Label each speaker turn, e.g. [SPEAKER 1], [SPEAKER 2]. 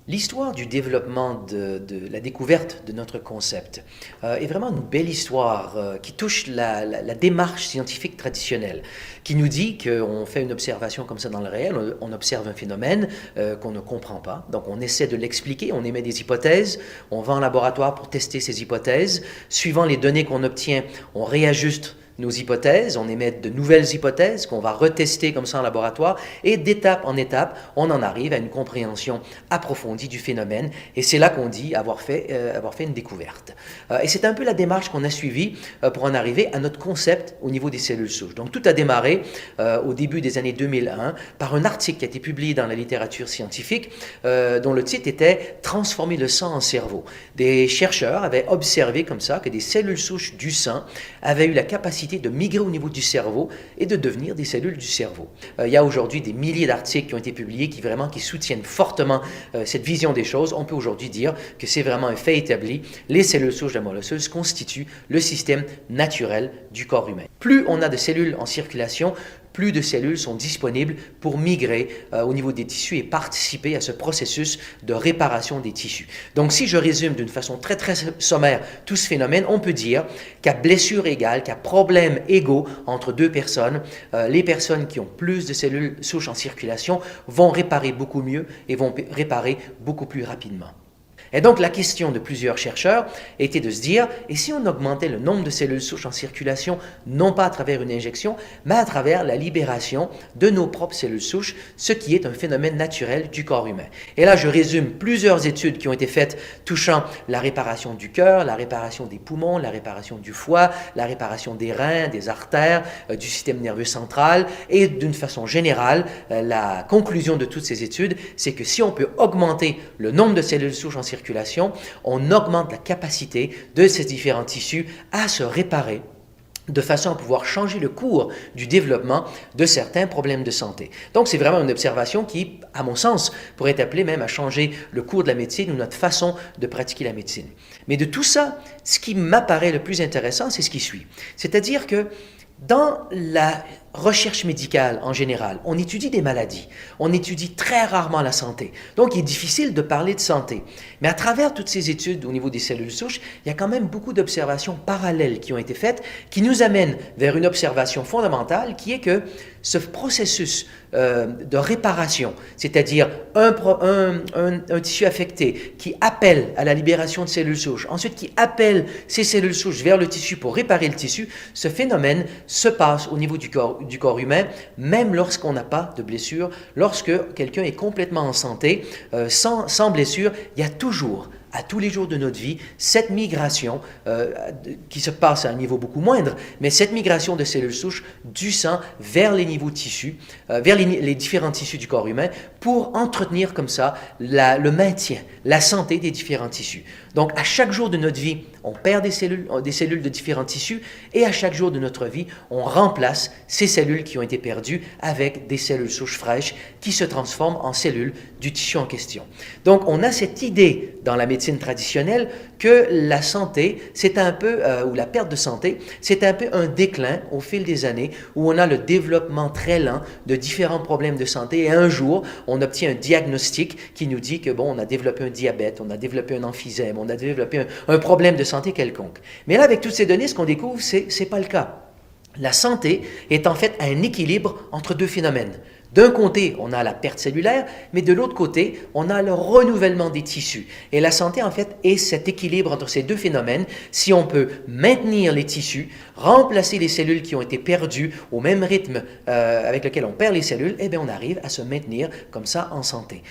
[SPEAKER 1] L'histoire du développement de la découverte de notre concept est vraiment une belle histoire qui touche la démarche scientifique traditionnelle, qui nous dit qu'on fait une observation comme ça dans le réel, on observe un phénomène qu'on ne comprend pas, donc on essaie de l'expliquer, on émet des hypothèses, on va en laboratoire pour tester ces hypothèses, suivant les données qu'on obtient, on réajuste nos hypothèses, on émet de nouvelles hypothèses qu'on va retester comme ça en laboratoire et d'étape en étape, on en arrive à une compréhension approfondie du phénomène et c'est là qu'on dit avoir fait une découverte. Et c'est un peu la démarche qu'on a suivie pour en arriver à notre concept au niveau des cellules souches. Donc tout a démarré au début des années 2001 par un article qui a été publié dans la littérature scientifique dont le titre était « Transformer le sang en cerveau ». Des chercheurs avaient observé comme ça que des cellules souches du sang avaient eu la capacité de migrer au niveau du cerveau et de devenir des cellules du cerveau. Il y a aujourd'hui des milliers d'articles qui ont été publiés qui soutiennent fortement cette vision des choses. On peut aujourd'hui dire que c'est vraiment un fait établi. Les cellules souches de la moelle osseuse constituent le système naturel du corps humain. Plus on a de cellules en circulation, plus de cellules sont disponibles pour migrer au niveau des tissus et participer à ce processus de réparation des tissus. Donc, si je résume d'une façon très sommaire tout ce phénomène, on peut dire qu'à blessure égale, qu'à problème égaux entre deux personnes, les personnes qui ont plus de cellules souches en circulation vont réparer beaucoup mieux et vont réparer beaucoup plus rapidement. Et donc, la question de plusieurs chercheurs était de se dire, et si on augmentait le nombre de cellules souches en circulation, non pas à travers une injection, mais à travers la libération de nos propres cellules souches, ce qui est un phénomène naturel du corps humain. Et là, je résume plusieurs études qui ont été faites touchant la réparation du cœur, la réparation des poumons, la réparation du foie, la réparation des reins, des artères, du système nerveux central, et d'une façon générale, la conclusion de toutes ces études, c'est que si on peut augmenter le nombre de cellules souches en circulation, on augmente la capacité de ces différents tissus à se réparer de façon à pouvoir changer le cours du développement de certains problèmes de santé. Donc, c'est vraiment une observation qui, à mon sens, pourrait être appelée même à changer le cours de la médecine ou notre façon de pratiquer la médecine. Mais de tout ça, ce qui m'apparaît le plus intéressant, c'est ce qui suit. C'est-à-dire que dans la recherche médicale en général, on étudie des maladies, on étudie très rarement la santé. Donc, il est difficile de parler de santé. Mais à travers toutes ces études au niveau des cellules souches, il y a quand même beaucoup d'observations parallèles qui ont été faites, qui nous amènent vers une observation fondamentale qui est que ce processus de réparation, c'est-à-dire un tissu affecté qui appelle à la libération de cellules souches, ensuite qui appelle ces cellules souches vers le tissu pour réparer le tissu, ce phénomène se passe au niveau du corps humain, même lorsqu'on n'a pas de blessure, lorsque quelqu'un est complètement en santé, sans blessure, il y a toujours, à tous les jours de notre vie, cette migration qui se passe à un niveau beaucoup moindre, mais cette migration de cellules souches du sang vers les niveaux de tissus, vers les différents tissus du corps humain, pour entretenir comme ça le maintien, la santé des différents tissus. Donc, à chaque jour de notre vie, on perd des cellules de différents tissus, et à chaque jour de notre vie, on remplace ces cellules qui ont été perdues avec des cellules souches fraîches qui se transforment en cellules du tissu en question. Donc, on a cette idée dans la médecine traditionnelle que la santé, c'est un peu, ou la perte de santé, c'est un peu un déclin au fil des années où on a le développement très lent de différents problèmes de santé et un jour, on obtient un diagnostic qui nous dit que bon, on a développé un diabète, on a développé un emphysème, on a développé un problème de santé quelconque. Mais là, avec toutes ces données, ce qu'on découvre, c'est pas le cas. La santé est en fait un équilibre entre deux phénomènes. D'un côté, on a la perte cellulaire, mais de l'autre côté, on a le renouvellement des tissus. Et la santé, en fait, est cet équilibre entre ces deux phénomènes. Si on peut maintenir les tissus, remplacer les cellules qui ont été perdues au même rythme avec lequel on perd les cellules, eh bien, on arrive à se maintenir comme ça en santé.